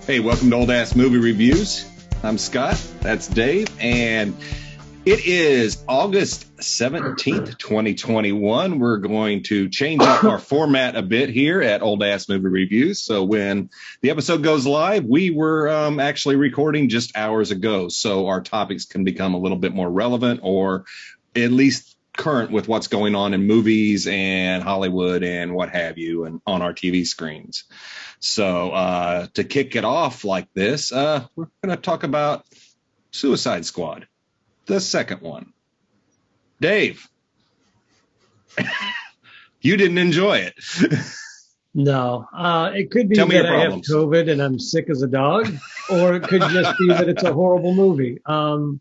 Hey, welcome to Old Ass Movie Reviews. I'm Scott, that's Dave, and it is August 17th, 2021. We're going to change up our format a bit here at Old Ass Movie Reviews. So when the episode goes live, we were actually recording just hours ago, so our topics can become a little bit more relevant or at least current with what's going on in movies and Hollywood and what have you and on our TV screens. So to kick it off like this, we're going to talk about Suicide Squad, the second one. Dave, you didn't enjoy it. No, it could be Tell me that your I have problems. COVID and I'm sick as a dog, or it could just be that it's a horrible movie. I'm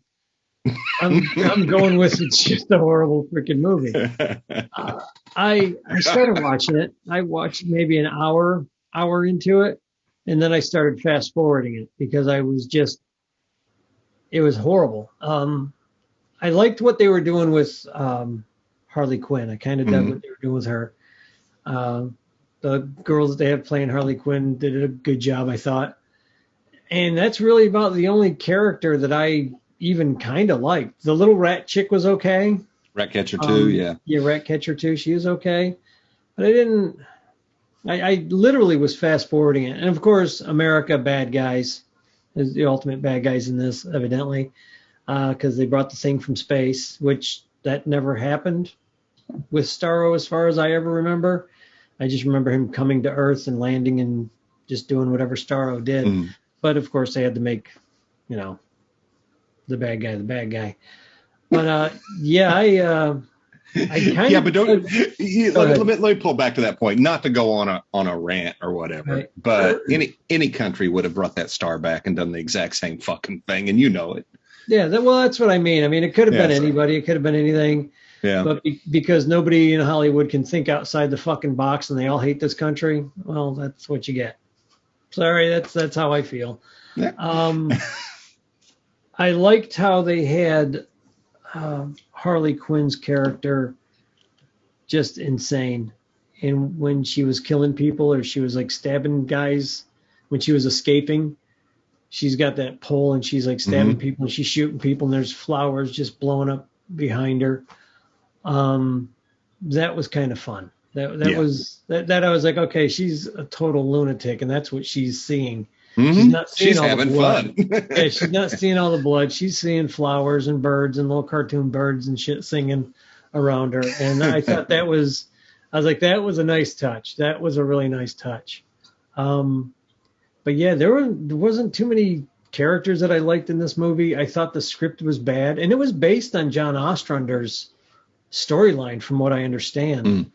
going with it's just a horrible freaking movie. I started watching it. I watched maybe an hour into it, and then I started fast forwarding it because it was horrible. I liked what they were doing with Harley Quinn. I kind of dug what they were doing with her. The girls that they have playing Harley Quinn did a good job, I thought. And that's really about the only character that I even kind of liked. The little rat chick was okay. Ratcatcher 2, yeah. Yeah, Ratcatcher 2, she was okay. But I literally was fast forwarding it. And of course, America, bad guys, is the ultimate bad guys in this, evidently, because they brought the thing from space, which that never happened with Starro as far as I ever remember. I just remember him coming to Earth and landing and just doing whatever Starro did. But of course, they had to make, the bad guy. But yeah, I kind of. But don't. Let me pull back to that point. Not to go on a rant or whatever, right. But any country would have brought that star back and done the exact same fucking thing, and you know it. Yeah, that's what I mean. I mean, it could have been anybody. It could have been anything. Yeah. But because nobody in Hollywood can think outside the fucking box, and they all hate this country, well, that's what you get. Sorry, that's how I feel. Yeah. I liked how they had Harley Quinn's character just insane. And when she was killing people or she was like stabbing guys, when she was escaping, she's got that pole and she's like stabbing people and she's shooting people and there's flowers just blowing up behind her. That was kind of fun. Was I was like, okay, she's a total lunatic and that's what she's seeing. She's not seeing all having the blood. Fun. Yeah, she's not seeing all the blood. She's seeing flowers and birds and little cartoon birds and shit singing around her. And I thought that was a nice touch. That was a really nice touch. But yeah, there wasn't too many characters that I liked in this movie. I thought the script was bad, and it was based on John Ostrander's storyline, from what I understand.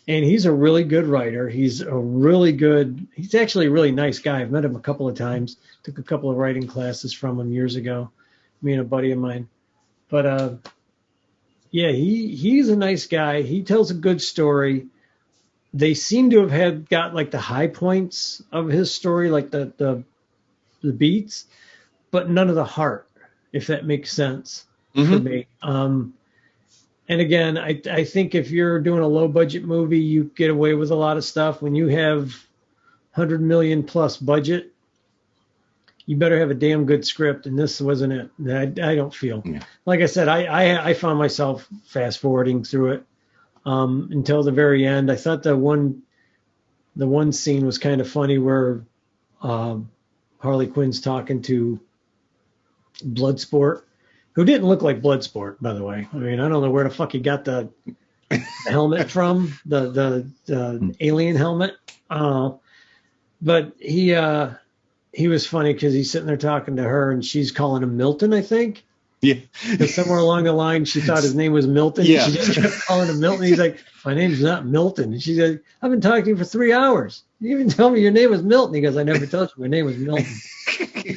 And he's a really good writer. He's actually a really nice guy. I've met him a couple of times. Took a couple of writing classes from him years ago, me and a buddy of mine. But yeah, he's a nice guy. He tells a good story. They seem to have got like the high points of his story, like the beats, but none of the heart, if that makes sense for me. And again, I think if you're doing a low budget movie, you get away with a lot of stuff. When you have $100 million plus budget, you better have a damn good script. And this wasn't it. I don't feel. Yeah. Like I said, I found myself fast forwarding through it until the very end. I thought the one scene was kind of funny where Harley Quinn's talking to Bloodsport, who didn't look like Bloodsport, by the way. I mean, I don't know where the fuck he got the helmet from, the alien helmet. But he was funny because he's sitting there talking to her, and she's calling him Milton, I think. Yeah. Somewhere along the line, she thought his name was Milton. Yeah. She just kept calling him Milton. He's like, my name's not Milton. And she said, I've been talking to you for 3 hours. You even tell me your name was Milton. He goes, I never told you my name was Milton.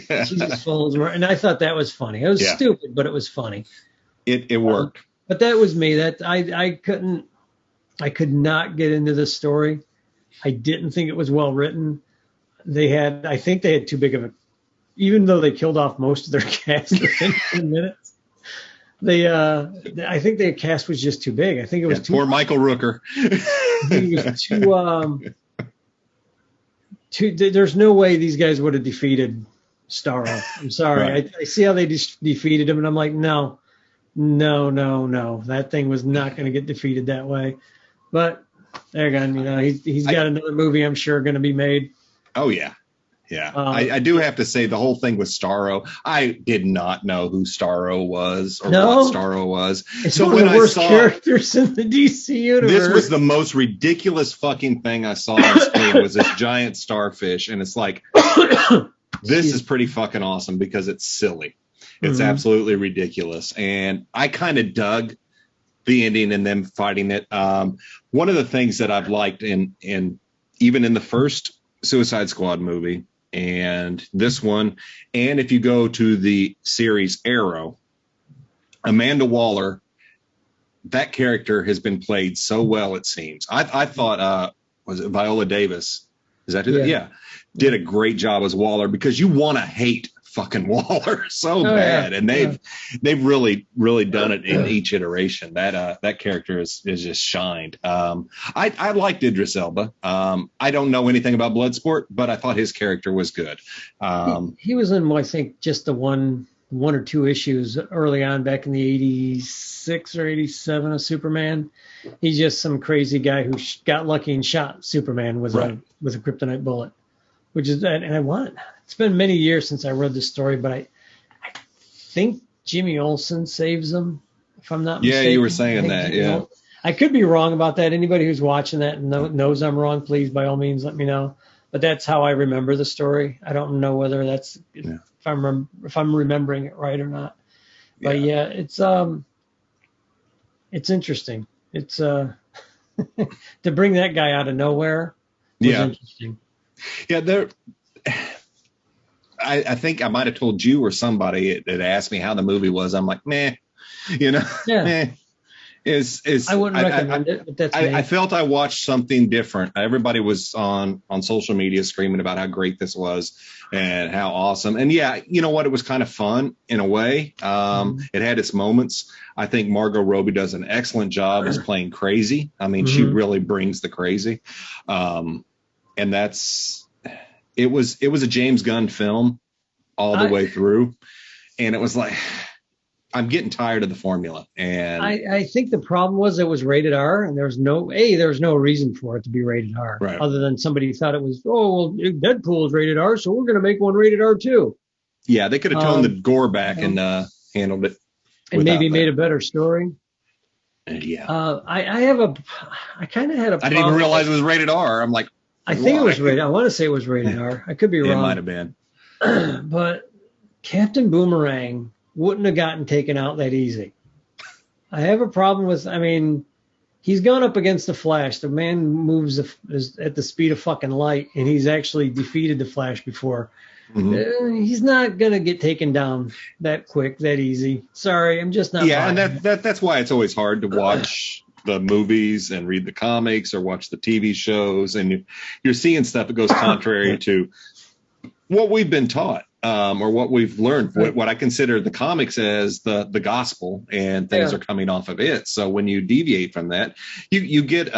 Yeah. She just follows her. And I thought that was funny. It was stupid, but it was funny. It worked. But that was me. That I could not get into this story. I didn't think it was well written. I think they had too big of a, even though they killed off most of their cast within 10 minutes. I think their cast was just too big. I think it was too. Poor Michael Rooker. He was too. there's no way these guys would have defeated Starro. I'm sorry. Right. I see how they defeated him, and I'm like, no. That thing was not going to get defeated that way. But there again, he's got another movie, I'm sure, going to be made. Oh, yeah. Yeah. I do have to say the whole thing with Starro, I did not know who Starro was or what Starro was. It's so one of the worst characters in the DC universe. This was the most ridiculous fucking thing I saw on screen was this giant starfish. And it's like, this is pretty fucking awesome because it's silly. It's absolutely ridiculous. And I kind of dug the ending and them fighting it. One of the things that I've liked in even in the first Suicide Squad movie and this one, and if you go to the series Arrow, Amanda Waller, that character has been played so well, it seems. I thought, was it Viola Davis? Is that who? Yeah. Did a great job as Waller because you want to hate fucking Waller so bad, and they've really done it in each iteration. That character is just shined. I liked Idris Elba. I don't know anything about Bloodsport, but I thought his character was good. He was in, I think, just the one or two issues early on back in the 86 or 87 of Superman. He's just some crazy guy who got lucky and shot Superman with a kryptonite bullet, which is, and I want. It's been many years since I read this story, but I think Jimmy Olsen saves him, if I'm not mistaken. Yeah, you were saying that, yeah. I could be wrong about that. Anybody who's watching that and knows I'm wrong, please, by all means, let me know. But that's how I remember the story. I don't know whether that's if I'm remembering it right or not. But it's interesting. It's to bring that guy out of nowhere was interesting. Yeah, I think I might have told you or somebody that asked me how the movie was. I'm like, meh, meh. I wouldn't recommend it, but that's me. I felt I watched something different. Everybody was on social media screaming about how great this was and how awesome. And yeah, you know what? It was kind of fun in a way. It had its moments. I think Margot Robbie does an excellent job as playing crazy. I mean, she really brings the crazy. And it was a James Gunn film all the way through. And it was like, I'm getting tired of the formula. And I think the problem was it was rated R, and there was no reason for it to be rated R, other than somebody thought it was, Deadpool is rated R, so we're going to make one rated R too. Yeah, they could have toned the gore back and handled it. And maybe made a better story. Yeah. I kind of had a problem. I didn't even realize it was rated R. I'm like, I think it was rated. I want to say it was rated R. I could be wrong. It might have been. But Captain Boomerang wouldn't have gotten taken out that easy. I have a problem with, he's gone up against the Flash. The man moves at the speed of fucking light, and he's actually defeated the Flash before. He's not going to get taken down that quick, that easy. Sorry, I'm just not. Yeah, and that's why it's always hard to watch the movies and read the comics or watch the TV shows. And you're seeing stuff that goes contrary to what we've been taught. Or what we've learned, what I consider the comics as the gospel, and things are coming off of it. So when you deviate from that, you get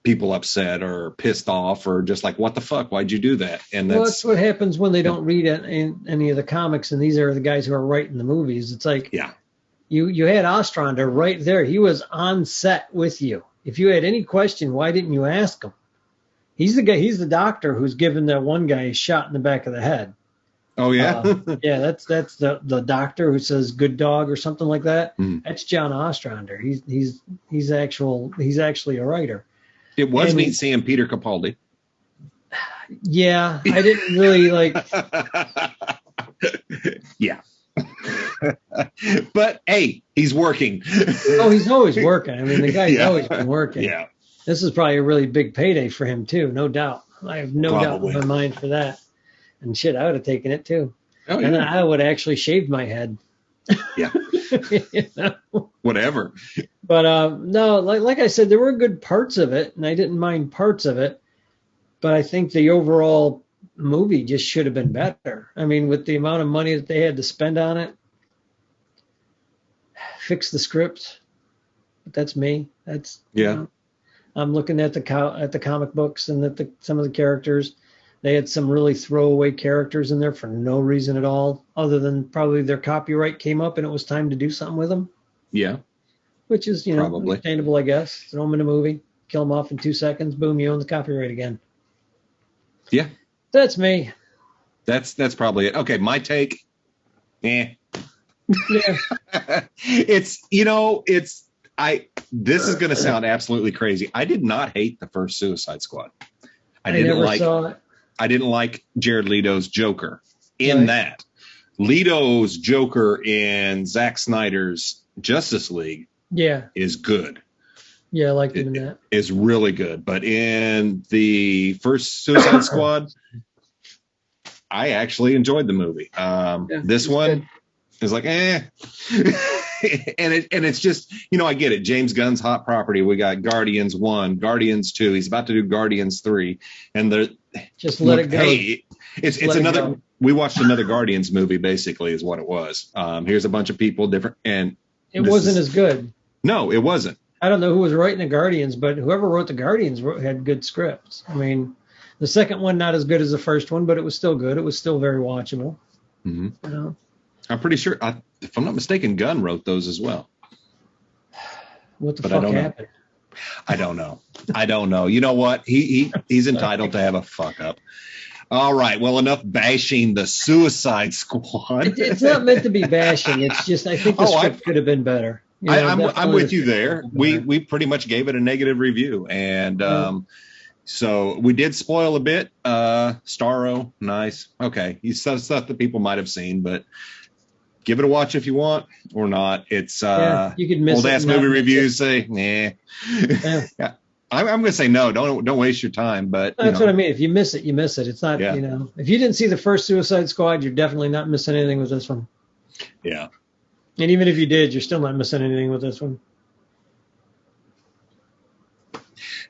people upset or pissed off or just like, what the fuck? Why'd you do that? And that's what happens when they don't read any of the comics, and these are the guys who are writing the movies. It's like, you had Ostrander right there. He was on set with you. If you had any question, why didn't you ask him? He's the guy. He's the doctor who's given that one guy a shot in the back of the head. Oh yeah, that's the doctor who says "good dog" or something like that. That's John Ostrander. He's actually a writer. It was neat seeing Peter Capaldi. Yeah, I didn't really like. Yeah, but hey, he's working. Oh, he's always working. The guy's always been working. Yeah, this is probably a really big payday for him too, no doubt. I have no doubt in my mind for that. And shit, I would have taken it too. Oh, yeah. And then I would have actually shaved my head. Yeah. Whatever. But no, like I said, there were good parts of it, and I didn't mind parts of it. But I think the overall movie just should have been better. With the amount of money that they had to spend on it, fix the script. But that's me. That's I'm looking at the comic books and some of the characters. They had some really throwaway characters in there for no reason at all, other than probably their copyright came up and it was time to do something with them. Yeah. Which is, Probably understandable, I guess. Throw them in a movie, kill them off in 2 seconds, boom, you own the copyright again. Yeah. That's me. That's probably it. Okay, my take. Yeah. This is going to sound absolutely crazy. I did not hate the first Suicide Squad. I never saw it. I didn't like Jared Leto's Joker in that. Leto's Joker in Zack Snyder's Justice League is good. Yeah, I liked him in that. Is really good. But in the first Suicide Squad, I actually enjoyed the movie. This one good. Is like, and it's just, I get it. James Gunn's hot property. We got Guardians 1, Guardians 2. He's about to do Guardians 3. And just let it go. Hey, it's another. We watched another Guardians movie, basically, is what it was. Here's a bunch of people different, and it wasn't as good. No, it wasn't. I don't know who was writing the Guardians, but whoever wrote the Guardians had good scripts. I mean, the second one not as good as the first one, but it was still good. It was still very watchable. Mm-hmm. I'm pretty sure, if I'm not mistaken, Gunn wrote those as well. What the fuck happened? I don't know. You know what? He's entitled to have a fuck up. All right. Well, enough bashing the Suicide Squad. It's not meant to be bashing. It's just I think the script could have been better. I'm with you there. We pretty much gave it a negative review, and so we did spoil a bit. Starro, nice. Okay, you said stuff that people might have seen, but give it a watch if you want or not. It's you could miss old ass movie reviews say, nah. Yeah. I'm going to say no. Don't waste your time. But that's what I mean. If you miss it, you miss it. It's not if you didn't see the first Suicide Squad, you're definitely not missing anything with this one. Yeah. And even if you did, you're still not missing anything with this one.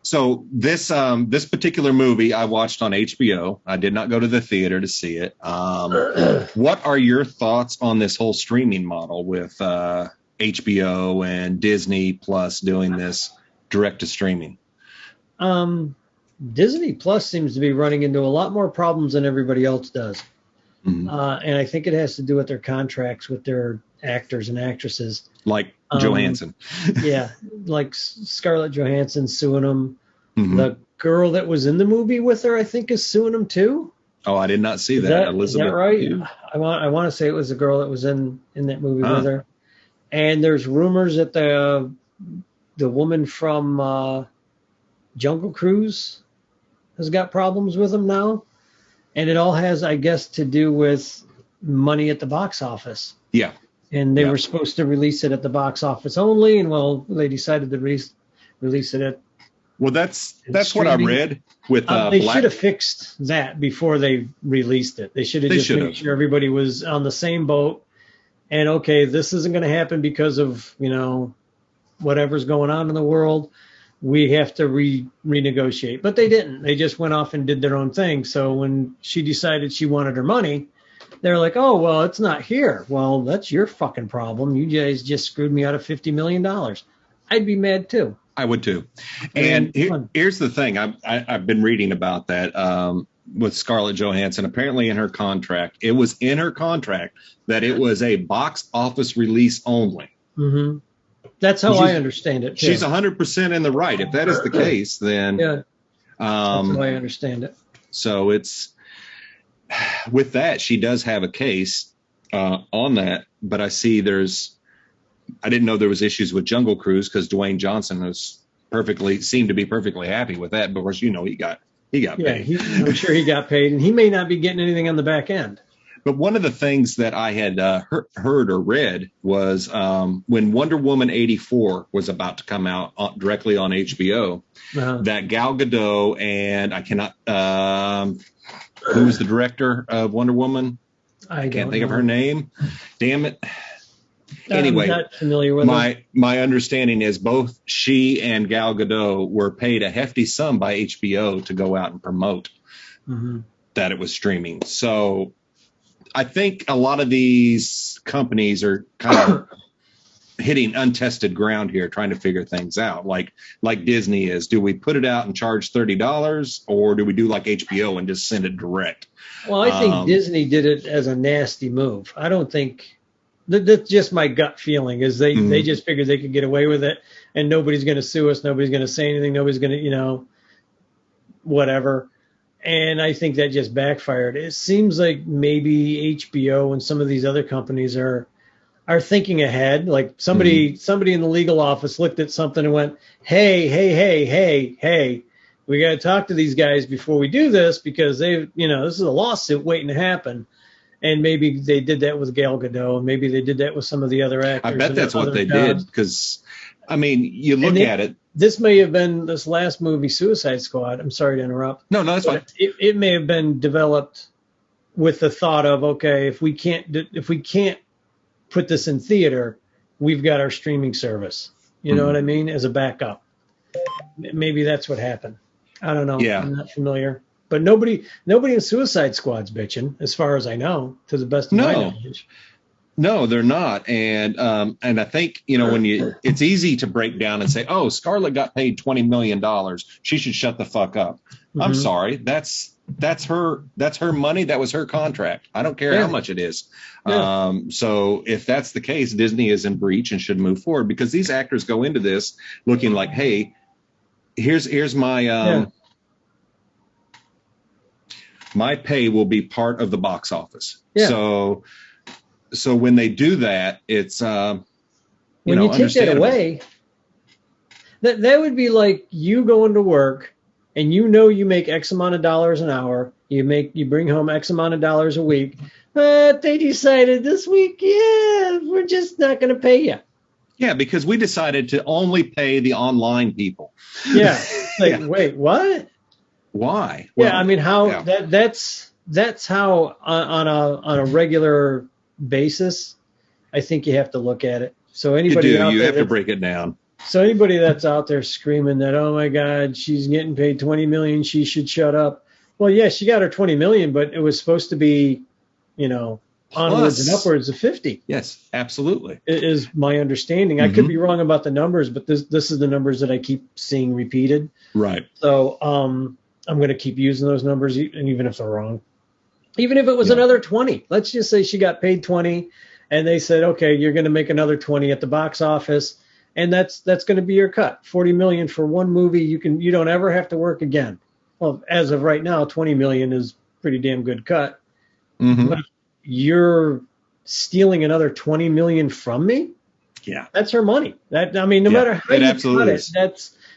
So this particular movie I watched on HBO. I did not go to the theater to see it. What are your thoughts on this whole streaming model with HBO and Disney Plus doing this direct to streaming? Disney Plus seems to be running into a lot more problems than everybody else does. Mm-hmm. And I think it has to do with their contracts with their actors and actresses. Like Johansson. Yeah, like Scarlett Johansson suing them. Mm-hmm. The girl that was in the movie with her, I think, is suing them too. Oh, I did not see that. Elizabeth. Is that right? Hugh. I want to say it was the girl that was in that movie with her. And there's rumors that the woman from Jungle Cruise has got problems with them now. And it all has, I guess, to do with money at the box office. Yeah. And they were supposed to release it at the box office only, and they decided to release it at. Well, that's what I read with. They should have fixed that before they released it. They should have just made sure everybody was on the same boat. And okay, this isn't going to happen because of whatever's going on in the world. We have to renegotiate, but they didn't. They just went off and did their own thing. So when she decided she wanted her money, they're like, "Oh, well, it's not here." Well, that's your fucking problem. You guys just screwed me out of $50 million. I'd be mad too. I would too. And here's the thing. I've been reading about that with Scarlett Johansson. Apparently in her contract, it was in her contract that it was a box office release only. Mm-hmm. That's how I understand it, too. She's 100% in the right. If that is the case, then... Yeah, that's how I understand it. So it's... With that, she does have a case on that, but I see I didn't know there was issues with Jungle Cruise because Dwayne Johnson seemed to be perfectly happy with that. But of course, he got paid. I'm sure he got paid, and he may not be getting anything on the back end. But one of the things that I had heard or read was when Wonder Woman 84 was about to come out directly on HBO, that Gal Gadot and I cannot, who was the director of Wonder Woman? I can't think of her name. Damn it. Anyway, I'm not familiar with my understanding is both she and Gal Gadot were paid a hefty sum by HBO to go out and promote that it was streaming. So I think a lot of these companies are kind of hitting untested ground here, trying to figure things out. Like Disney is. Do we put it out and charge $30, or do we do like HBO and just send it direct? Well, I think Disney did it as a nasty move. I don't think that's just my gut feeling is they just figured they could get away with it and nobody's going to sue us. Nobody's going to say anything. Nobody's going to, whatever. And I think that just backfired. It seems like maybe HBO and some of these other companies are thinking ahead. Like somebody in the legal office looked at something and went, hey, we got to talk to these guys before we do this because this is a lawsuit waiting to happen. And maybe they did that with Gal Gadot. Maybe they did that with some of the other actors. I bet that's what they did because, you look at it. This may have been this last movie, Suicide Squad. I'm sorry to interrupt. No, that's fine. It may have been developed with the thought of, okay, if we can't put this in theater, we've got our streaming service. You know what I mean? As a backup. Maybe that's what happened. I don't know. Yeah. I'm not familiar. But nobody in Suicide Squad's bitching, as far as I know, to the best of my knowledge. No, they're not. And I think, it's easy to break down and say, oh, Scarlett got paid $20 million. She should shut the fuck up. I'm sorry. That's her money. That was her contract. I don't care how much it is. Yeah. So if that's the case, Disney is in breach and should move forward because these actors go into this looking like, hey, here's my my pay will be part of the box office. Yeah. So when they do that, it's when you take that away, that would be like you going to work and you make X amount of dollars an hour. You bring home X amount of dollars a week, but they decided this week, we're just not going to pay you. Yeah, because we decided to only pay the online people. Yeah. Wait, what? Why? Well, how that's how on a regular basis, I think you have to look at it. So anybody you have to break it down. So anybody that's out there screaming that, oh my God, she's getting paid $20 million, she should shut up. Well, yeah, she got her $20 million, but it was supposed to be, onwards and upwards of 50. Yes, absolutely. Is my understanding. I could be wrong about the numbers, but this is the numbers that I keep seeing repeated. Right. So I'm going to keep using those numbers, and even if they're wrong. Even if it was another 20, let's just say she got paid 20 and they said, okay, you're going to make another 20 at the box office. And that's going to be your cut. 40 million for one movie. You don't ever have to work again. Well, as of right now, 20 million is pretty damn good cut. But you're stealing another 20 million from me. Yeah. That's her money. No matter how you cut it,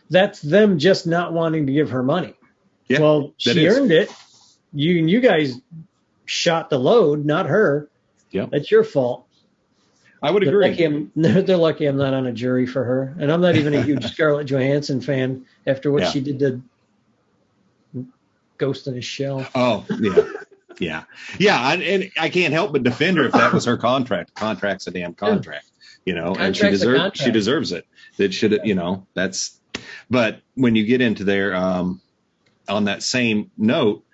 that's them just not wanting to give her money. Yeah, well, she earned it. You guys shot the load, not her. Yeah, that's your fault. I would agree. They're lucky I'm not on a jury for her, and I'm not even a huge Scarlett Johansson fan after what she did to Ghost in a Shell. Oh yeah. And I can't help but defend her if that was her contract. Contract's a damn contract, and she deserves it. That should, that's. But when you get into there, on that same note.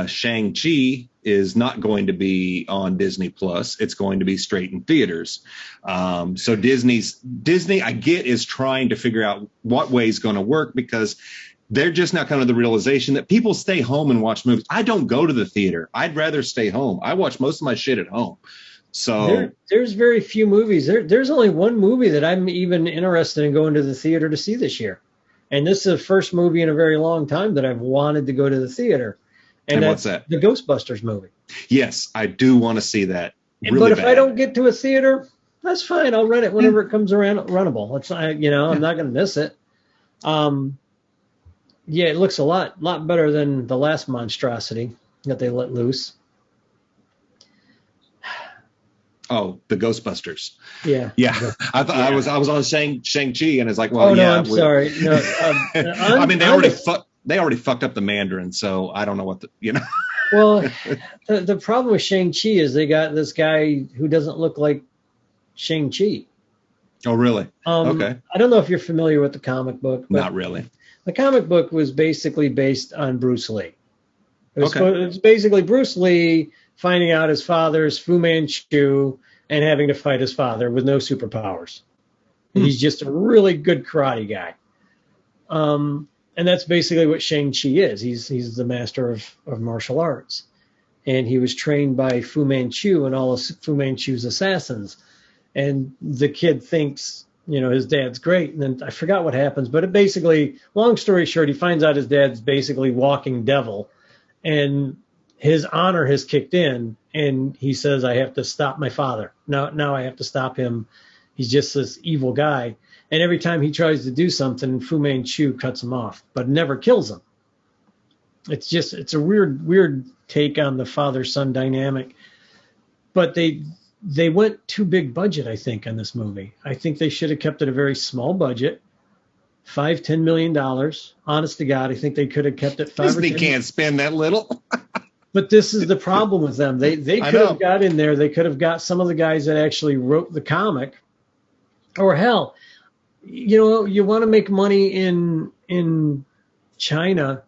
Shang-Chi is not going to be on Disney Plus. It's going to be straight in theaters. So Disney, I get, is trying to figure out what way is going to work because they're just now coming to the realization that people stay home and watch movies. I don't go to the theater. I'd rather stay home. I watch most of my shit at home. So there's very few movies. There's only one movie that I'm even interested in going to the theater to see this year. And this is the first movie in a very long time that I've wanted to go to the theater. And what's that? The Ghostbusters movie. Yes, I do want to see that. But if I don't get to a theater, that's fine. I'll rent it whenever it comes around runnable. It's I'm not going to miss it. It looks a lot better than the last monstrosity that they let loose. Oh, the Ghostbusters. Yeah. I thought I was on Shang-Chi, and it's like, well, I'm sorry. No, they already fucked up the Mandarin, so I don't know what Well, the problem with Shang-Chi is they got this guy who doesn't look like Shang-Chi. Oh, really? Okay. I don't know if you're familiar with the comic book. But not really. The comic book was basically based on Bruce Lee. It was basically Bruce Lee finding out his father's Fu Manchu and having to fight his father with no superpowers. He's just a really good karate guy. And that's basically what Shang-Chi is. He's the master of martial arts. And he was trained by Fu Manchu and all of Fu Manchu's assassins. And the kid thinks, his dad's great. And then I forgot what happens, but it basically, long story short, he finds out his dad's basically walking devil. And his honor has kicked in. And he says, I have to stop my father. Now I have to stop him. He's just this evil guy. And every time he tries to do something, Fu Manchu cuts him off, but never kills him. It's a weird take on the father-son dynamic. But they went too big budget, I think, on this movie. I think they should have kept it a very small budget, $5-10 million. Honest to God, I think they could have kept it $5 or $10 million. Disney can't spend that little. But this is the problem with them. They could have got in there. They could have got some of the guys that actually wrote the comic. Or hell, you want to make money in China,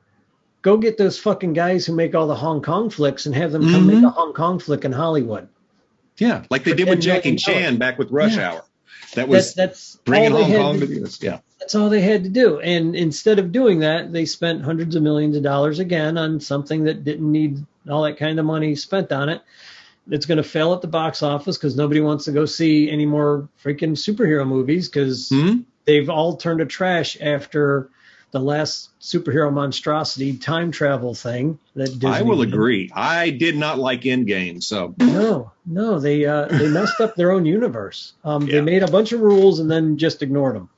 go get those fucking guys who make all the Hong Kong flicks and have them come make a Hong Kong flick in Hollywood. Yeah, like they did with Jackie Chan back with Rush Hour. That's bringing Hong Kong to this. Yeah. That's all they had to do. And instead of doing that, they spent hundreds of millions of dollars again on something that didn't need all that kind of money spent on it. It's going to fail at the box office because nobody wants to go see any more freaking superhero movies because they've all turned to trash after the last superhero monstrosity time travel thing that Disney I will did. agree. I did not like Endgame, so no, they messed up their own universe. They made a bunch of rules and then just ignored them,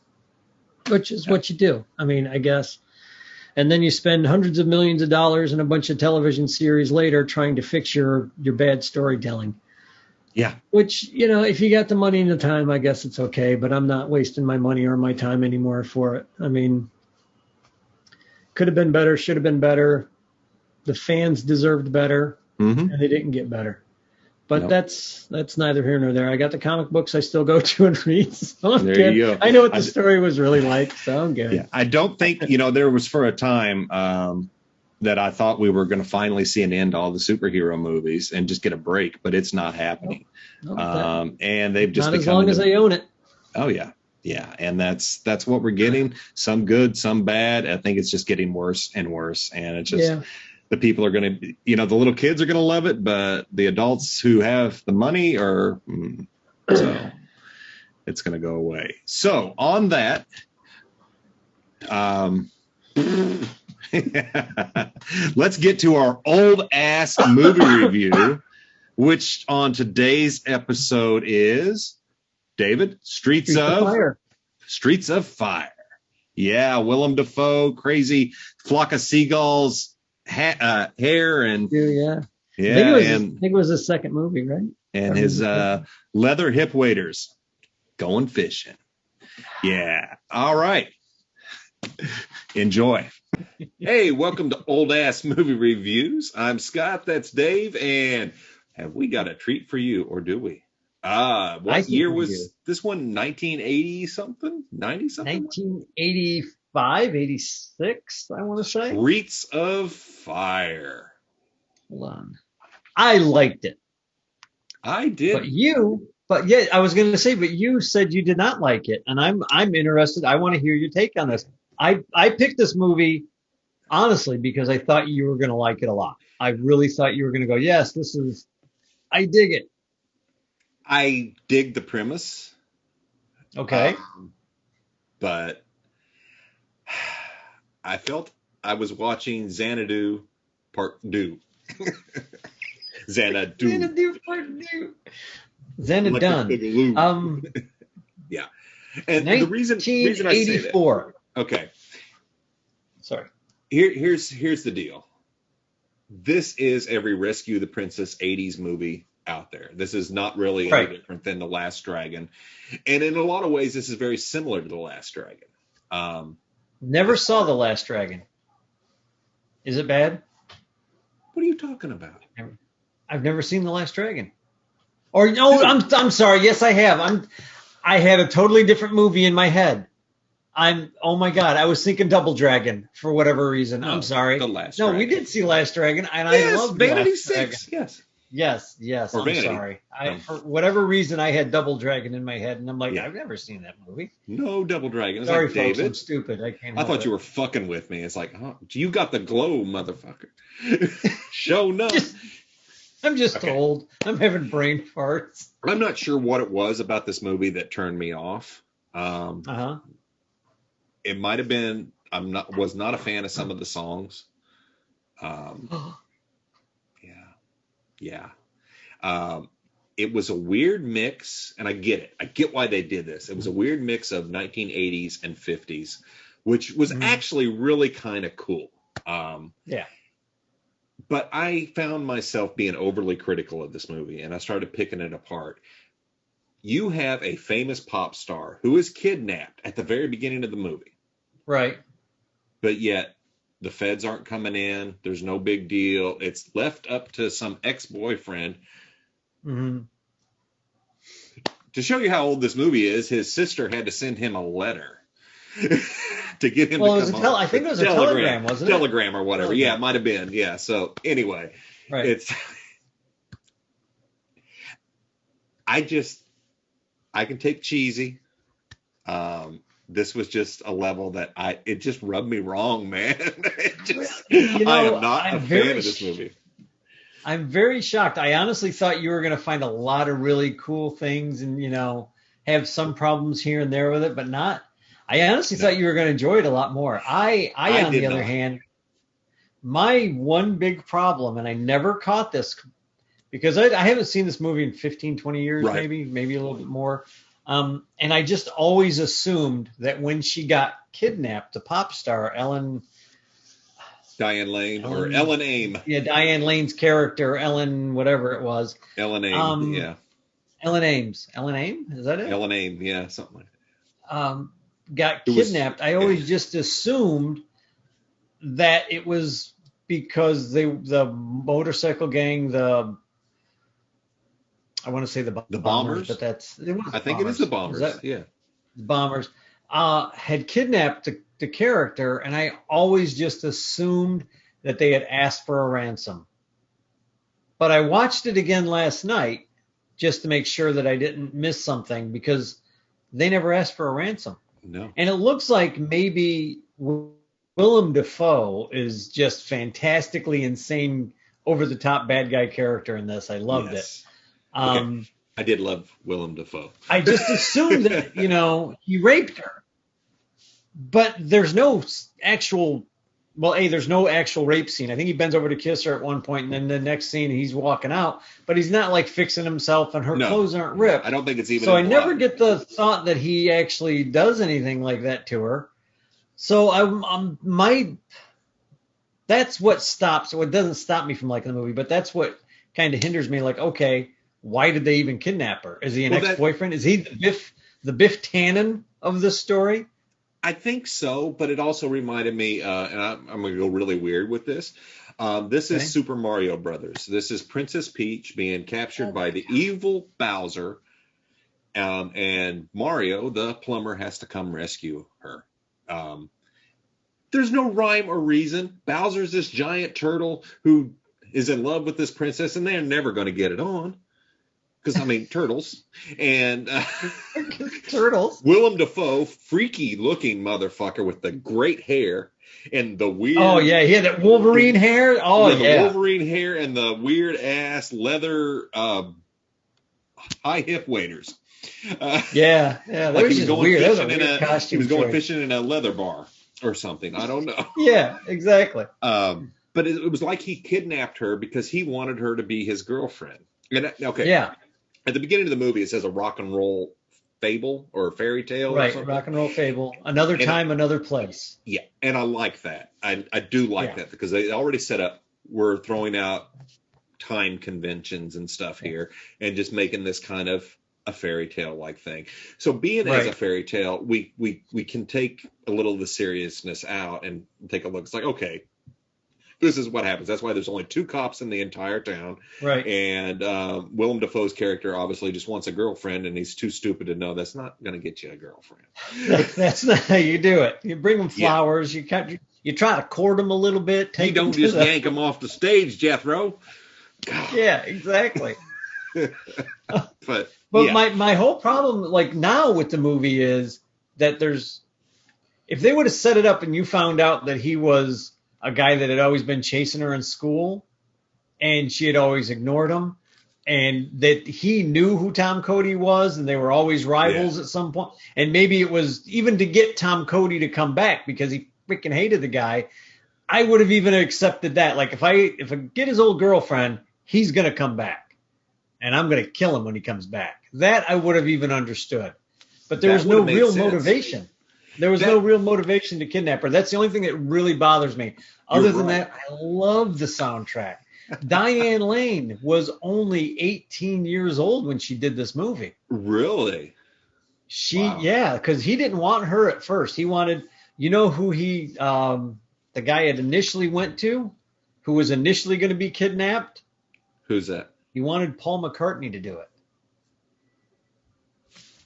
which is what you do. I mean, I guess. And then you spend hundreds of millions of dollars in a bunch of television series later trying to fix your bad storytelling. Yeah. Which, if you got the money and the time, I guess it's okay. But I'm not wasting my money or my time anymore for it. I mean, could have been better, should have been better. The fans deserved better, and they didn't get better. But that's neither here nor there. I got the comic books I still go to and read. So I'm good. You go. I know what the story was really like, so I'm good. Yeah, I don't think, there was for a time that I thought we were going to finally see an end to all the superhero movies and just get a break, but it's not happening. Nope, and they've just not as long as they own it. Oh, yeah. Yeah, and that's what we're getting. Some good, some bad. I think it's just getting worse and worse, and it's just the people are going to, the little kids are going to love it, but the adults who have the money so it's going to go away. So on that, let's get to our old ass movie review, which on today's episode is David, Streets of Fire. Yeah, Willem Dafoe, crazy flock of seagulls, hair, and I think it was his second movie, right? And his leather hip waders going fishing. Yeah. All right. Enjoy. Hey, welcome to Old Ass Movie Reviews. I'm Scott. That's Dave. And have we got a treat for you, or do we? What year was this one? 1980 something? 90 something? 1985, 86, I want to say. Streets of Fire. Hold on. I liked it. I did. But I was going to say, but you said you did not like it. And I'm interested. I want to hear your take on this. I picked this movie, honestly, because I thought you were going to like it a lot. I really thought you were going to go, yes, I dig it. I dig the premise. Okay. But I felt I was watching Xanadu Part 2. Xanadu Part 2. Xanadu. Yeah. And the reason I say that. Okay. Sorry. Here's the deal. This is every Rescue the Princess 80s movie out there. This is not really any different than The Last Dragon. And in a lot of ways, this is very similar to The Last Dragon. Never saw The Last Dragon. Is it bad? What are you talking about? I've never seen The Last Dragon. Or no, I'm sorry. Yes, I have. I had a totally different movie in my head. Oh my God, I was thinking Double Dragon for whatever reason. I'm sorry. The Last Dragon. We did see Last Dragon, and I loved Vanity Last Dragon. Yes. Yes. Or I'm Vanity. sorry. For whatever reason, I had Double Dragon in my head, and I'm like, Yeah. I've never seen that movie. No Double Dragon. It's Sorry, like, folks, David, I'm stupid. I can't I help thought it. you were fucking with me. It's like, oh, you got the glow, motherfucker. Show no. I'm just Okay. old. I'm having brain farts. I'm not sure what it was about this movie that turned me off. It might have been was not a fan of some of the songs. Yeah. It was a weird mix, and I get it. I get why they did this. It was a weird mix of 1980s and 50s, which was actually really kind of cool. Yeah. But I found myself being overly critical of this movie, and I started picking it apart. You have a famous pop star who is kidnapped at the very beginning of the movie. Right. But yet the feds aren't coming in. There's no big deal. It's left up to some ex-boyfriend. Mm-hmm. To show you how old this movie is, his sister had to send him a letter to get him to come on. I think it was a telegram, wasn't it? Telegram or whatever. Yeah, it might have been. Yeah. So anyway, right. I can take cheesy. This was just a level that it just rubbed me wrong, man. I am not a fan of this movie. I'm very shocked. I honestly thought you were going to find a lot of really cool things and, have some problems here and there with it, but not. I honestly thought you were going to enjoy it a lot more. I on the other hand, my one big problem, and I never caught this because I haven't seen this movie in 15, 20 years, right. maybe a little bit more. And I just always assumed that when she got kidnapped, the pop star, Diane Lane or Ellen Aim. Yeah, Diane Lane's character, Ellen, whatever it was. Ellen Aim, yeah. Ellen Ames. Ellen Aim? Is that it? Ellen Aim, yeah, something like that. Got kidnapped. I always just assumed that it was because the motorcycle gang, I want to say the Bombers, but I think it is the Bombers. Yeah, the Bombers had kidnapped the character, and I always just assumed that they had asked for a ransom. But I watched it again last night just to make sure that I didn't miss something because they never asked for a ransom. No, and it looks like maybe Willem Dafoe is just fantastically insane, over the top bad guy character in this. I loved it. Okay. I did love Willem Dafoe. I just assumed that, he raped her. But there's no actual, there's no actual rape scene. I think he bends over to kiss her at one point, and then the next scene he's walking out. But he's not like fixing himself, and her clothes aren't ripped. I don't think it's even. So I never get the thought that he actually does anything like that to her. So that's what stops. So it doesn't stop me from liking the movie, but that's what kind of hinders me. Like, okay, why did they even kidnap her? Is he an ex-boyfriend? Is he the Biff Tannen of this story? I think so, but it also reminded me, and I'm going to go really weird with this. This is Super Mario Brothers. This is Princess Peach being captured by the evil Bowser, and Mario, the plumber, has to come rescue her. There's no rhyme or reason. Bowser's this giant turtle who is in love with this princess, and they're never going to get it on. Because, turtles. And turtles. Willem Dafoe, freaky looking motherfucker with the great hair and the weird. Oh, yeah. He had that Wolverine hair. Oh, yeah. The Wolverine hair and the weird ass leather high hip waders. Yeah. That was just weird. That was a weird costume. He was going fishing in a leather bar or something. I don't know. Yeah, exactly. But it was like he kidnapped her because he wanted her to be his girlfriend. Yeah. At the beginning of the movie, it says a rock and roll fable or fairy tale. Right, or something. rock and roll fable. Another time, another place. Yeah, and I like that. I do like that because they already set up. We're throwing out time conventions and stuff here and just making this kind of a fairy tale like thing. So being as a fairy tale, we can take a little of the seriousness out and take a look. It's like, okay, this is what happens. That's why there's only 2 cops in the entire town. Right. And Willem Dafoe's character obviously just wants a girlfriend, and he's too stupid to know that's not going to get you a girlfriend. That's not how you do it. You bring them flowers. You try to court them a little bit. You don't just yank them off the stage, Jethro. Yeah, exactly. But yeah. my whole problem, like now with the movie, is that if they would have set it up and you found out that he was a guy that had always been chasing her in school and she had always ignored him, and that he knew who Tom Cody was and they were always rivals at some point, and maybe it was even to get Tom Cody to come back because he freaking hated the guy, I would have even accepted that. Like if I get his old girlfriend, he's going to come back and I'm going to kill him when he comes back. That I would have even understood. But there was no real motivation. There was no real motivation to kidnap her. That's the only thing that really bothers me. Other than that, I love the soundtrack. Diane Lane was only 18 years old when she did this movie. Really? Yeah, because he didn't want her at first. He wanted, who the guy had initially went to, who was initially going to be kidnapped? Who's that? He wanted Paul McCartney to do it.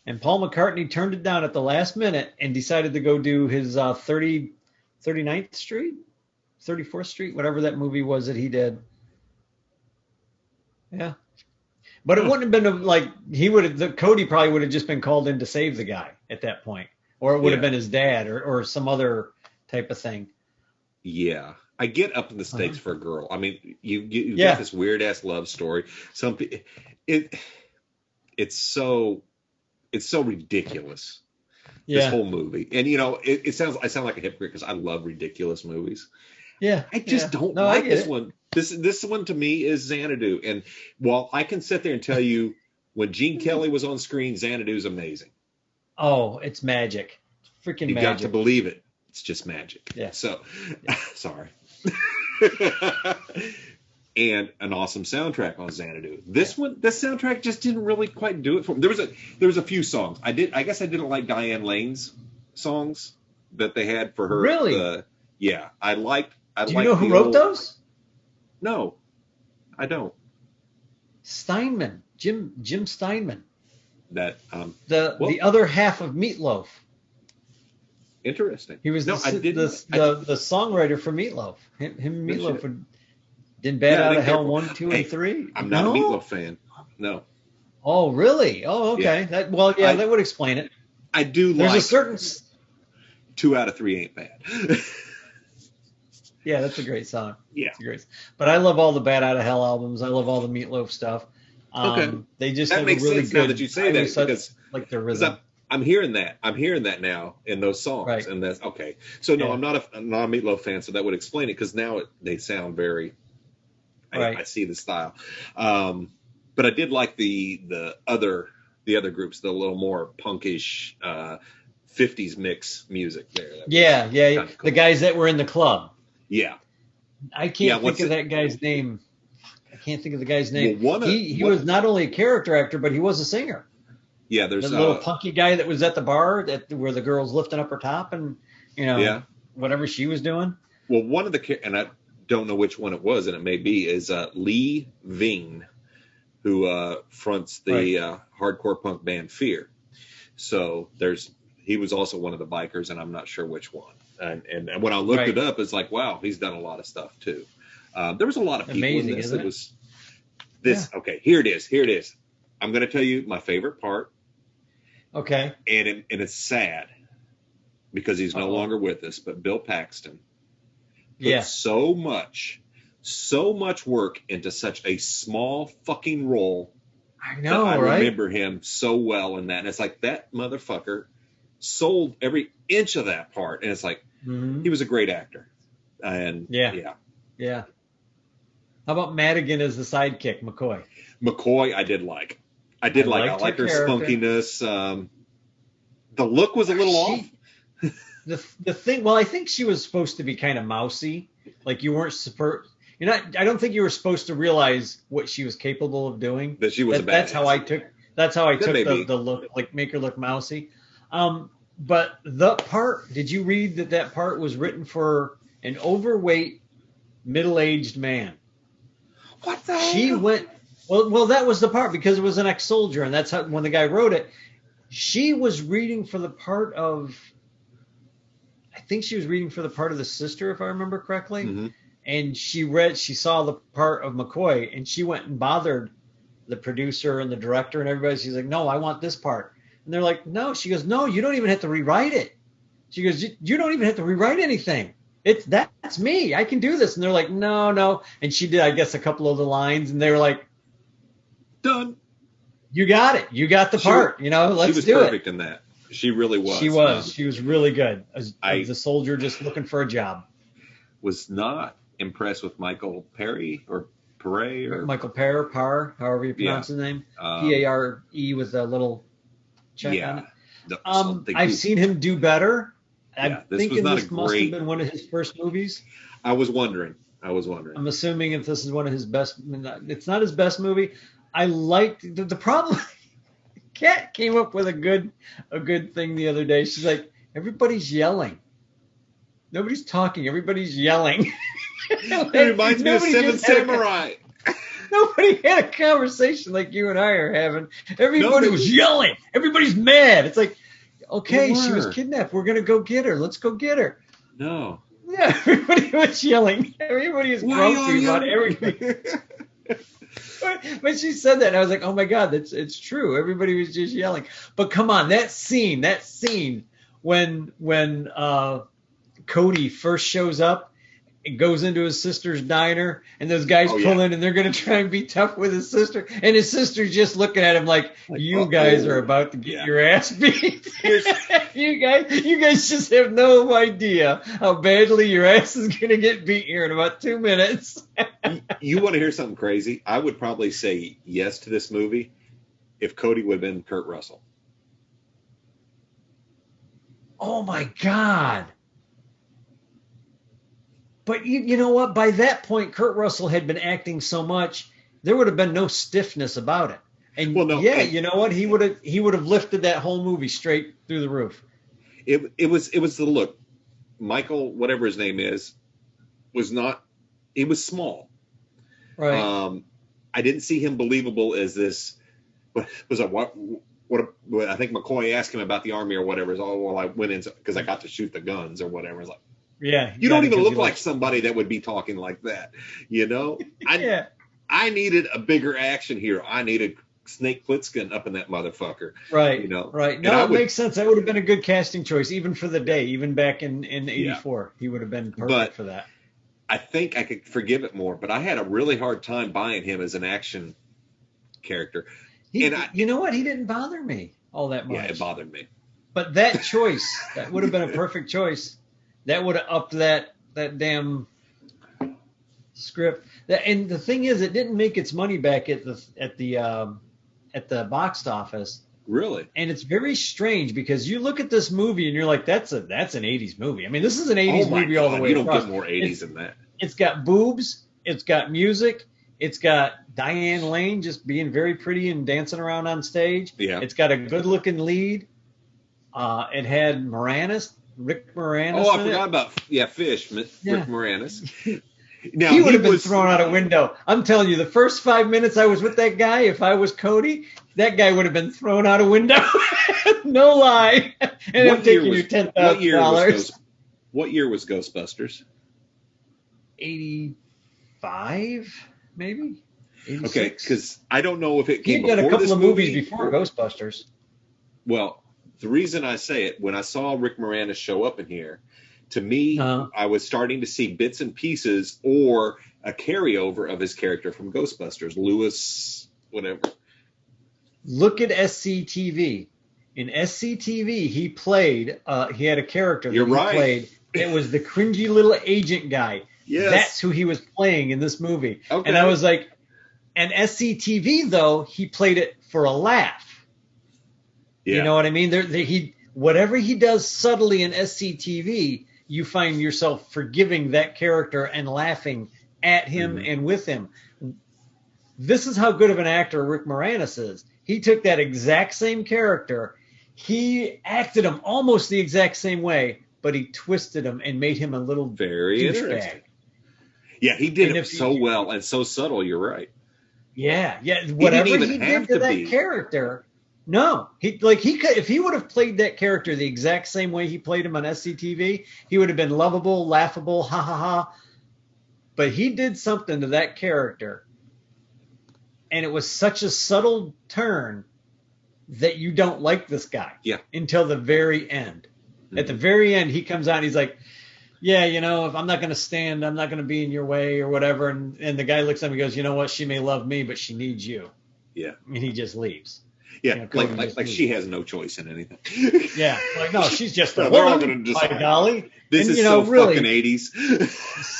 And Paul McCartney turned it down at the last minute and decided to go do his 39th Street, 34th Street, whatever that movie was that he did. Yeah. But it wouldn't have been like Cody probably would have just been called in to save the guy at that point. Or it would have been his dad or some other type of thing. Yeah. I get up in the stakes for a girl. I mean, you got this weird ass love story. It's so ridiculous. This whole movie, and I sound like a hypocrite because I love ridiculous movies. Yeah, I just don't like this one. This one to me is Xanadu, and while I can sit there and tell you when Gene Kelly was on screen, Xanadu's amazing. Oh, it's magic. Freaking magic. You got to believe it. It's just magic. Yeah. So, sorry. And an awesome soundtrack on Xanadu. This soundtrack just didn't really quite do it for me. There was a few songs. I guess I didn't like Diane Lane's songs that they had for her. Really? Yeah. Do you know who wrote those? No, I don't. Steinman. Jim Steinman. That the other half of Meatloaf. Interesting. He was the songwriter for Meatloaf. Him and Meatloaf did Bad Out of Hell 1, 2, and 3. I'm not a Meatloaf fan. No. Oh, really? Oh, okay. Yeah. That would explain it. I do. There's a certain 2 out of 3 ain't bad. Yeah, that's a great song. Yeah, it's great. But I love all the Bad Out of Hell albums. I love all the Meatloaf stuff. They just have makes a really sense good. Now that you say that, because like their rhythm. I'm hearing that. I'm hearing that now in those songs, right. And that's okay. So no, I'm not a Meatloaf fan, so that would explain it because now they sound very. Right. I see the style, but I did like the other groups, the little more punkish 50s mix music there. Yeah. Cool. The guys that were in the club. Yeah. I can't think of that guy's name. I can't think of the guy's name. Well, he was not only a character actor, but he was a singer. Yeah, there's the little punky guy that was at the bar where the girl's lifting up her top and whatever she was doing. Well, one of the and I don't know which one it was, and it may be is Lee Ving, who fronts the hardcore punk band Fear. So he was also one of the bikers, and I'm not sure which one. And when I looked it up, it's like, wow, he's done a lot of stuff too. There was a lot of people in this. It was this. Yeah. Okay, here it is. I'm going to tell you my favorite part. Okay. And it's sad because he's no longer with us, but Bill Paxton put so much work into such a small fucking role. I know, I right? remember him so well in that. And it's like that motherfucker sold every inch of that part. And it's like, he was a great actor. And yeah. How about Madigan as the sidekick, McCoy? McCoy, I did like. I liked her spunkiness. The look was a little off. The thing, well, I think she was supposed to be kind of mousy. Like you weren't supposed. I don't think you were supposed to realize what she was capable of doing. That she was a badass. That's how I took the look, like make her look mousy. But the part, did you read that part was written for an overweight, middle-aged man? What the hell? She went. Well, that was the part because it was an ex-soldier, and that's how when the guy wrote it. She was reading for the part of. I think she was reading for the part of the sister, if I remember correctly. Mm-hmm. and she saw the part of McCoy, and she went and bothered the producer and the director and everybody. She's like, no, I want this part. And they're like, no. She goes, no, you don't even have to rewrite it. She goes, you don't even have to rewrite anything. That's me. I can do this. And they're like, no. And she did, I guess, a couple of the lines, and they were like, done. You got it. You got the part. Let's do it. She was perfect in that. She really was. She was. She was really good as a soldier just looking for a job. Was not impressed with Michael Perry or Pare or Michael Parr, however you pronounce his name. Pare with a little check on it. I've seen him do better. I'm thinking this must have been one of his first movies. I was wondering. I'm assuming if this is one of his best. It's not his best movie. I liked the problem. Kat came up with a good thing the other day. She's like, everybody's yelling. Nobody's talking. Everybody's yelling. It reminds me of Seven Samurai. Nobody had a conversation like you and I are having. Everybody was yelling. Everybody's mad. It's like, okay, she was kidnapped. We're going to go get her. Let's go get her. No. Yeah, everybody was yelling. Everybody was grumpy about everything. When she said that, I was like, oh my God, it's true. Everybody was just yelling. But come on, that scene when Cody first shows up and goes into his sister's diner, and those guys pull in, and they're going to try and be tough with his sister, and his sister's just looking at him like you guys are about to get your ass beat. you guys just have no idea how badly your ass is going to get beat here in about 2 minutes. You want to hear something crazy? I would probably say yes to this movie if Cody would have been Kurt Russell. Oh my God. But you know what? By that point, Kurt Russell had been acting so much, there would have been no stiffness about it. And you know what? He would have lifted that whole movie straight through the roof. It was the look. Michael, whatever his name is, was not. He was small. Right. I didn't see him believable as this. What I think McCoy asked him about the army or whatever. I went in because I got to shoot the guns or whatever. It's like, yeah, you don't even look like somebody that would be talking like that, I needed a bigger action here. I needed Snake Plissken up in that motherfucker. Right. Right. No, it makes sense. That would have been a good casting choice, even for the day, even back in 84. Yeah. He would have been perfect for that. I think I could forgive it more, but I had a really hard time buying him as an action character. You know what? He didn't bother me all that much. Yeah, it bothered me. But that choice, that would have been a perfect choice. That would have upped that damn script. And the thing is, it didn't make its money back at the box office. Really? And it's very strange because you look at this movie and you're like, that's an 80s movie. I mean, this is an 80s movie all the way across. You don't get more 80s than that. It's got boobs. It's got music. It's got Diane Lane just being very pretty and dancing around on stage. Yeah. It's got a good-looking lead. It had Rick Moranis. Oh, I forgot about Fish, Rick Moranis. Now, he would have been thrown out a window. I'm telling you, the first 5 minutes I was with that guy, if I was Cody, that guy would have been thrown out a window. No lie. And I'm taking you $10,000. What year was Ghostbusters? 85, maybe. 86. Okay, because I don't know if it came before this movie. He'd done a couple of movies before Ghostbusters. Well, the reason I say it, when I saw Rick Moranis show up in here, to me, I was starting to see bits and pieces or a carryover of his character from Ghostbusters, Lewis, whatever. Look at SCTV. In SCTV, he played, he had a character that played. It was the cringy little agent guy. Yes. That's who he was playing in this movie. Okay. And I was like, and SCTV, though, he played it for a laugh. Yeah. You know what I mean? Whatever he does subtly in SCTV, you find yourself forgiving that character and laughing at him and with him. This is how good of an actor Rick Moranis is. He took that exact same character. He acted him almost the exact same way, but he twisted him and made him a little very interesting. Yeah, he did it so well and so subtle. You're right. Yeah. Whatever he did to that character. No, if he would have played that character the exact same way he played him on SCTV, he would have been lovable, laughable, ha ha ha. But he did something to that character, and it was such a subtle turn that you don't like this guy until the very end. Mm-hmm. At the very end, he comes out and he's like, yeah, if I'm not going to stand, I'm not going to be in your way or whatever. And the guy looks at him and goes, you know what? She may love me, but she needs you. Yeah. And he just leaves. Yeah, like she has no choice in anything. Yeah, like, no, she's just a woman, by golly. This is so really, fucking 80s.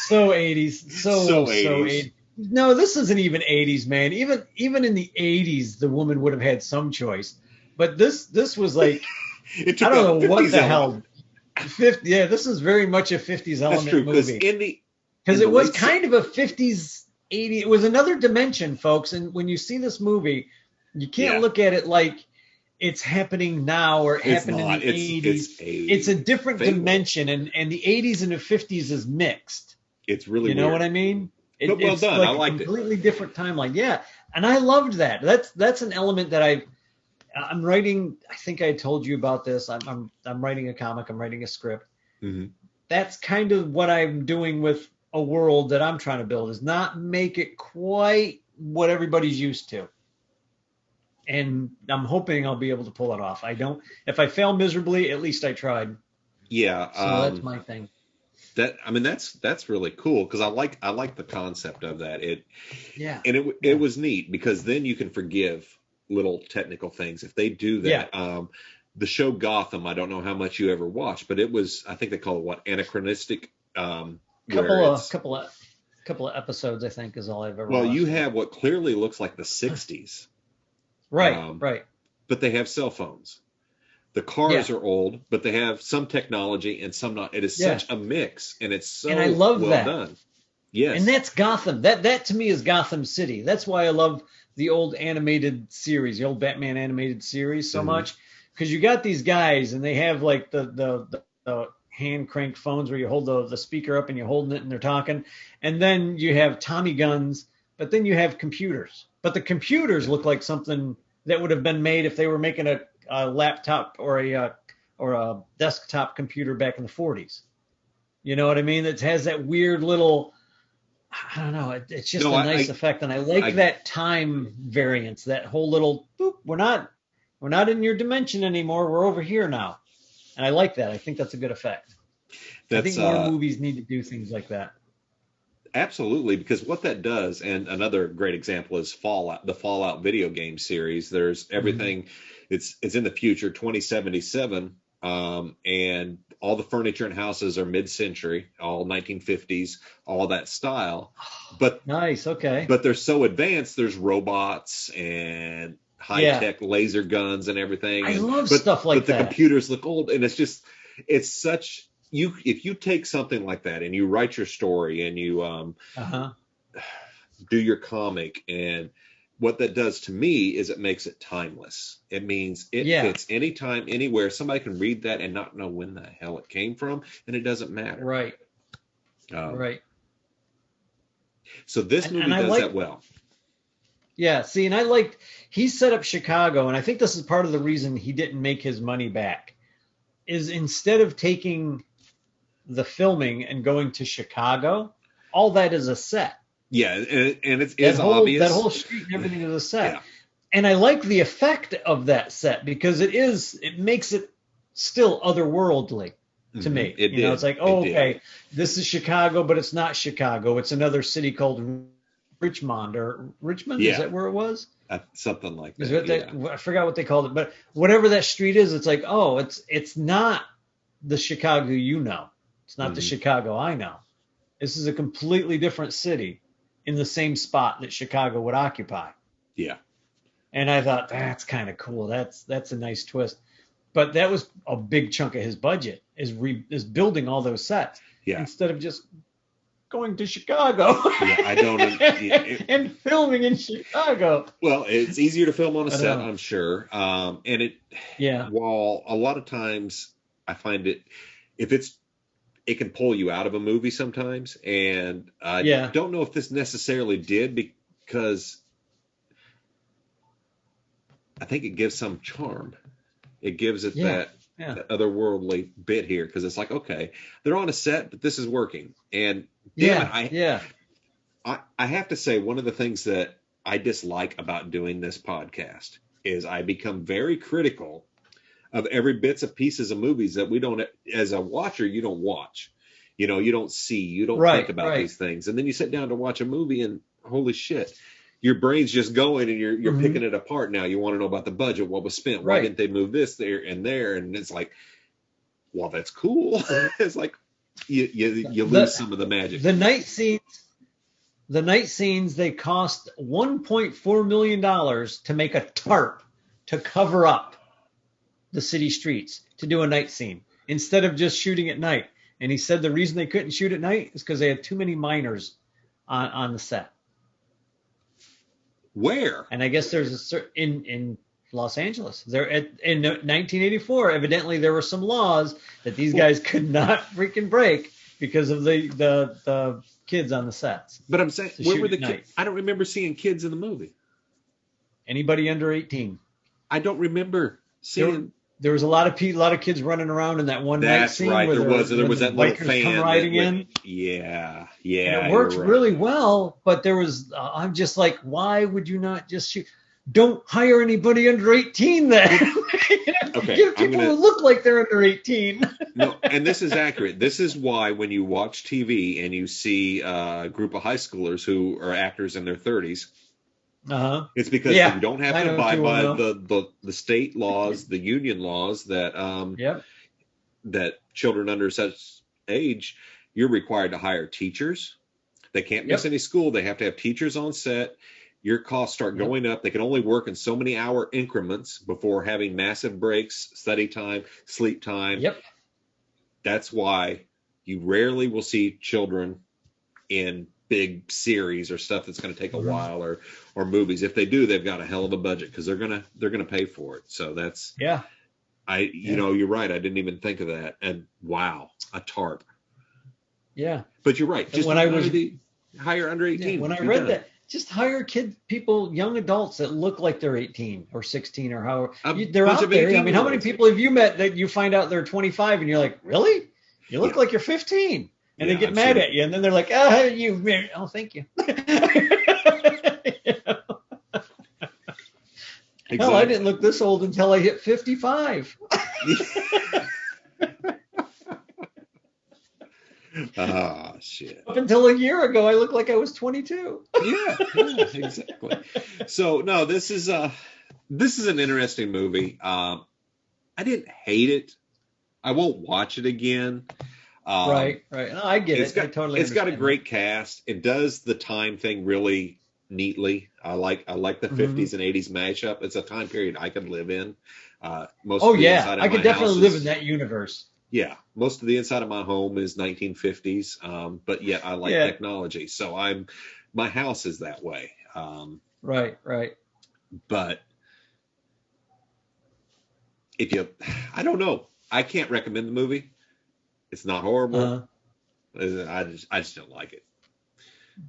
So 80s. So 80s. No, this isn't even 80s, man. Even in the 80s, the woman would have had some choice. But this was like, I don't know what the hell. 50, yeah, this is very much a 50s element movie. Because it was kind of a 50s, 80s. It was another dimension, folks. And when you see this movie, you can't look at it like it's happening now or happened in the 80s. It's a different dimension, and the 80s and the 50s is mixed. It's really weird. You know what I mean? But well done. Like I liked it. Completely different timeline. Yeah, and I loved that. That's an element that I'm writing. I think I told you about this. I'm writing a comic. I'm writing a script. Mm-hmm. That's kind of what I'm doing with a world that I'm trying to build. Is not make it quite what everybody's used to. And I'm hoping I'll be able to pull it off. If I fail miserably, at least I tried. Yeah. So that's my thing. That's really cool because I like the concept of that. And it was neat because then you can forgive little technical things if they do that. Yeah. The show Gotham, I don't know how much you ever watched, but it was, I think they call it anachronistic. Couple of episodes, I think, is all I've ever watched. Well, you have what clearly looks like the 60s. Right, right. But they have cell phones. The cars are old, but they have some technology and some not. It is such a mix, and it's so I love well done. Yes. And that's Gotham. That to me is Gotham City. That's why I love the old animated series, the old Batman animated series so much. Because you got these guys, and they have like the hand crank phones where you hold the speaker up and you're holding it and they're talking. And then you have Tommy guns, but then you have computers. But the computers look like something that would have been made if they were making a laptop or a desktop computer back in the 40s. You know what I mean? It has that weird little, I don't know. It's just a nice effect, and I like that time variance. That whole little boop. We're not in your dimension anymore. We're over here now, and I like that. I think that's a good effect. I think more movies need to do things like that. Absolutely, because what that does, and another great example is Fallout, the Fallout video game series. There's everything. It's in the future, 2077, and all the furniture and houses are mid-century, all 1950s, all that style. But nice, okay. But they're so advanced. There's robots and high-tech laser guns and everything. I love stuff like that. But the computers look old, and it's such. If you take something like that and you write your story and you do your comic, and what that does to me is it makes it timeless. It means it fits anytime, anywhere. Somebody can read that and not know when the hell it came from, and it doesn't matter. Right. Right. So this movie does that well. Yeah. See, and he set up Chicago, and I think this is part of the reason he didn't make his money back, is instead of taking the filming and going to Chicago, all that is a set. Yeah, and it's obvious. That whole street and everything is a set. Yeah. And I like the effect of that set because it makes it still otherworldly to me. It's like, this is Chicago, but it's not Chicago. It's another city called Richmond or Richmond. Yeah. Is that where it was? Something like that. I forgot what they called it, but whatever that street is, it's like, it's not the Chicago you know. It's not the Chicago I know. This is a completely different city in the same spot that Chicago would occupy. Yeah. And I thought, that's kind of cool. That's a nice twist. But that was a big chunk of his budget is building all those sets instead of just going to Chicago and filming in Chicago. Well, it's easier to film on a set, I'm sure. While a lot of times I find it can pull you out of a movie sometimes. And I don't know if this necessarily did, because I think it gives some charm. It gives it that otherworldly bit here, because it's like, okay, they're on a set, but this is working. And damn it, I have to say, one of the things that I dislike about doing this podcast is I become very critical of every bits and pieces of movies that we don't, as a watcher, you don't watch. You know, you don't see, you don't think about these things. And then you sit down to watch a movie and holy shit, your brain's just going and you're picking it apart now. You want to know about the budget, what was spent, why didn't they move this there and there? And it's like, well, that's cool. It's like you lose some of the magic. The night scenes, they cost $1.4 million to make a tarp to cover up the city streets to do a night scene instead of just shooting at night. And he said the reason they couldn't shoot at night is because they had too many minors on the set. Where? And I guess there's in Los Angeles. In 1984, evidently there were some laws that these guys could not freaking break because of the kids on the sets. But I'm saying, where were the kids? I don't remember seeing kids in the movie. Anybody under 18? I don't remember seeing. There was a lot of kids running around in that one night scene. That's right. Where there was that little fan come riding in. Yeah. And it worked really well, but there was. I'm just like, why would you not just shoot? Don't hire anybody under 18 then. Okay, give people who look like they're under 18. No, and this is accurate. This is why when you watch TV and you see a group of high schoolers who are actors in their 30s, it's because you don't have to abide by the state laws, the union laws that that children under such age, you're required to hire teachers. They can't miss any school. They have to have teachers on set. Your costs start going up. They can only work in so many hour increments before having massive breaks, study time, sleep time. That's why you rarely will see children in big series or stuff that's going to take a while, or movies. If they do, they've got a hell of a budget because they're gonna pay for it. So that's you know, you're right. I didn't even think of that. And wow, a tarp. Yeah, but you're right. Just when I was hire under 18. When I read that. Just hire people, young adults that look like they're 18 or 16 or however. They're out there. I mean, how many people have you met that you find out they're 25 and you're like, really? You look like you're 15. And they get mad at you. And then they're like, oh, thank you. Hell, I didn't look this old until I hit 55. Ah, shit. Up until a year ago, I looked like I was 22. Yeah, exactly. So, no, this is an interesting movie. I didn't hate it. I won't watch it again. Right. No, I get it. I totally It's got a great cast. It does the time thing really neatly. I like the 50s and 80s mashup. It's a time period I could live in. I could definitely live in that universe. Yeah, most of the inside of my home is 1950s, but yet I like technology. So my house is that way. Right. But I don't know. I can't recommend the movie. It's not horrible. I just don't like it.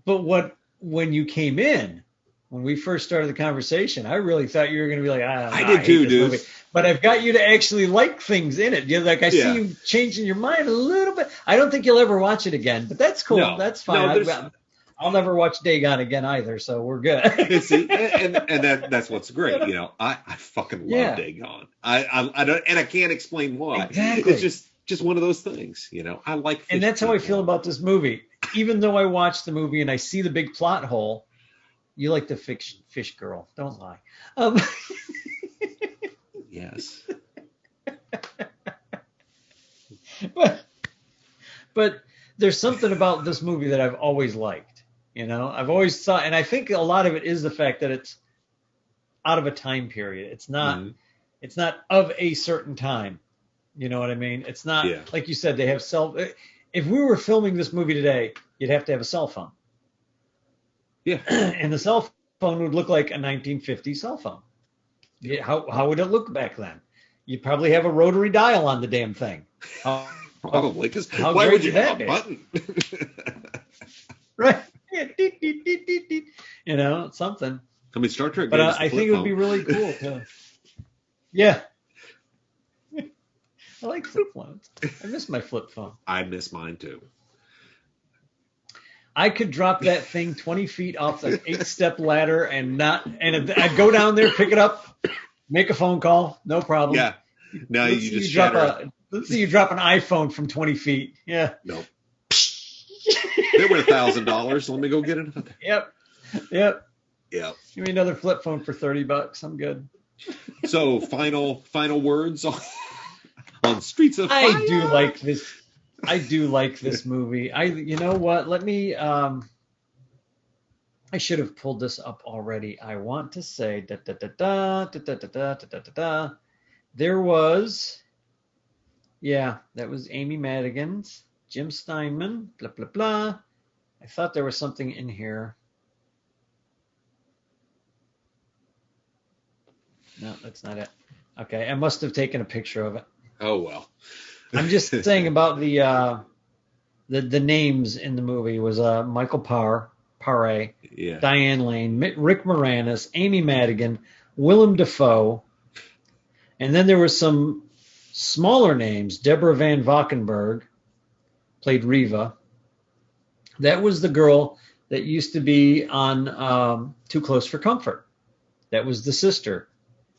But when you came in, when we first started the conversation, I really thought you were going to be like, I did too, dude. Movie. But I've got you to actually like things in it. You're like, I see you changing your mind a little bit. I don't think you'll ever watch it again, but that's cool. No, that's fine. I'll never watch Dagon again either, so we're good. See, and that's what's great. You know, I fucking love Dagon. I don't, and I can't explain why. Exactly. It's just one of those things. You know, I like. And that's how I feel about this movie. Even though I watch the movie and I see the big plot hole, you like the fish girl. Don't lie. Yes. But there's something about this movie that I've always liked. You know, I've always thought, and I think a lot of it is the fact that it's out of a time period. It's not it's not of a certain time. You know what I mean? It's not like you said, they have if we were filming this movie today, you'd have to have a cell phone. Yeah. And the cell phone would look like a 1950s cell phone. How would it look back then? You'd probably have a rotary dial on the damn thing. Probably, because why would you have a button? Right. Yeah. You know, something. I mean, Star Trek. But I think it would be really cool to. Yeah. I like flip phones. I miss my flip phone. I miss mine too. I could drop that thing 20 feet off the 8-step ladder and I'd go down there, pick it up, make a phone call, no problem. Yeah. Now let's you just let's see you drop an iPhone from 20 feet. Yeah. Nope. They were $1,000. Let me go get it. Yep. Give me another flip phone for $30. I'm good. So final words on Streets of Fire. I do like this movie. You know what? Let me. I should have pulled this up already. I want to say there was. Yeah, that was Amy Madigan's, Jim Steinman, blah blah blah. I thought there was something in here. No, that's not it. Okay, I must have taken a picture of it. Oh well. I'm just saying about the names in the movie was Michael Paré, yeah. Diane Lane, Rick Moranis, Amy Madigan, Willem Dafoe, and then there were some smaller names. Deborah Van Valkenburg played Riva. That was the girl that used to be on Too Close for Comfort. That was the sister.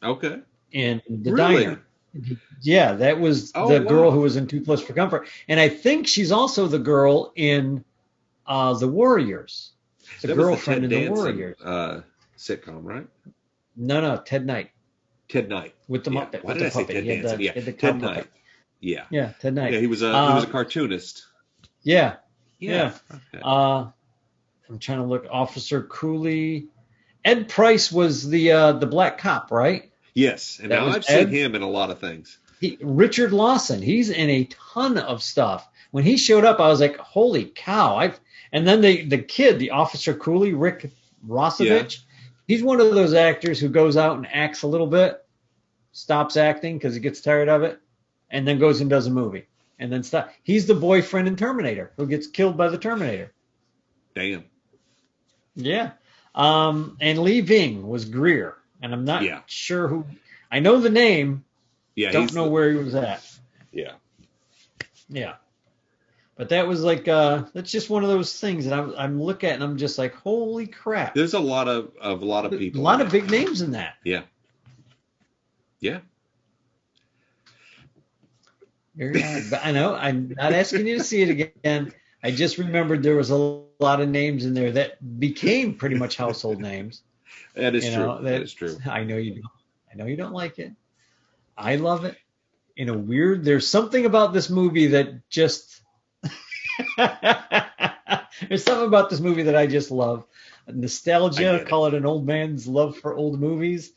Okay. In the diner. Yeah, that was the girl who was in Too Close for Comfort. And I think she's also the girl in The Warriors. The girlfriend in The Warriors. Sitcom, right? No, Ted Knight. Ted Knight. With the Muppet. Why did I say Ted Danson? Yeah, Ted Knight. Yeah. Yeah, Ted Knight. Yeah, he was a cartoonist. Yeah. Okay. I'm trying to look. Officer Cooley. Ed Price was the black cop, right? Yes, and now I've seen him in a lot of things. Richard Lawson, he's in a ton of stuff. When he showed up, I was like, "Holy cow!" And then the kid, the Officer Cooley, Rick Rossovich, he's one of those actors who goes out and acts a little bit, stops acting because he gets tired of it, and then goes and does a movie, and then stop. He's the boyfriend in Terminator who gets killed by the Terminator. Damn. Yeah. And Lee Ving was Greer. And I'm not sure who. I know the name. Yeah, don't know where he was at. Yeah. But that was like that's just one of those things that I'm looking at and I'm just like, holy crap. There's a lot of people. A lot of big names in that. Yeah. Very hard. But I know I'm not asking you to see it again. I just remembered there was a lot of names in there that became pretty much household names. That is true. That is true. I know you don't. I know you don't like it. I love it. There's something about this movie that just there's something about this movie that I just love. Nostalgia, call it an old man's love for old movies.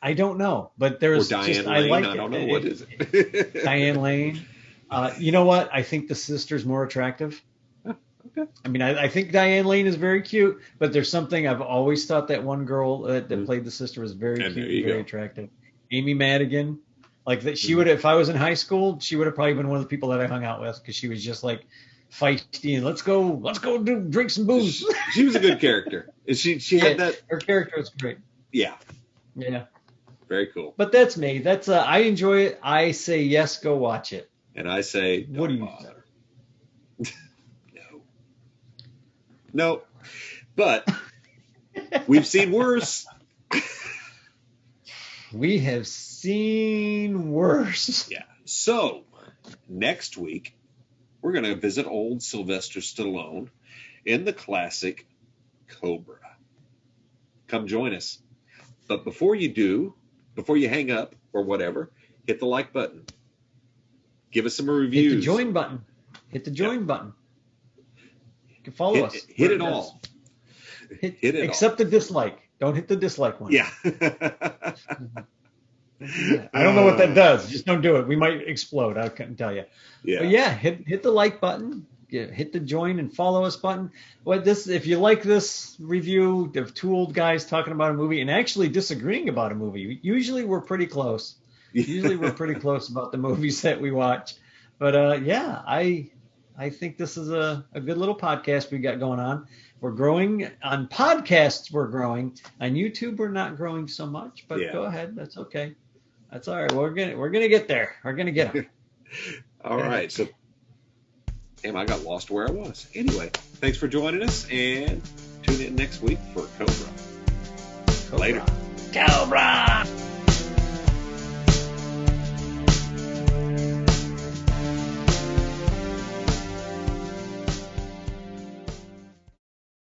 I don't know, but there's Diane Lane. I like it. I don't know what is it. Diane Lane. You know what? I think the sister's more attractive. Okay. I mean, I think Diane Lane is very cute, but there's something I've always thought that one girl that played the sister was very cute and very attractive. Amy Madigan, like that, she would, if I was in high school, she would have probably been one of the people that I hung out with because she was just like feisty and let's go drink some booze. She was a good character. She had that. Her character was great. Yeah. Very cool. But that's me. That's I enjoy it. I say yes, go watch it. And I say what do you bother. No, but we've seen worse. We have seen worse. Yeah. So next week, we're going to visit old Sylvester Stallone in the classic Cobra. Come join us. But before you hang up or whatever, hit the like button. Give us some reviews. Hit the join button. button. You can follow us. Hit it all. Hit it except the dislike. Don't hit the dislike one. Yeah. I don't know what that does. Just don't do it. We might explode. I couldn't tell you. Yeah. But hit the like button. Hit the join and follow us button. If you like this review of two old guys talking about a movie and actually disagreeing about a movie, usually we're pretty close. About the movies that we watch. But I think this is a good little podcast we got going on. We're growing on podcasts. We're growing on YouTube. We're not growing so much, but go ahead. That's okay. That's all right. We're gonna get there. We're gonna get them. All right. So Damn, I got lost where I was. Anyway, thanks for joining us, and tune in next week for Cobra. Later. Cobra!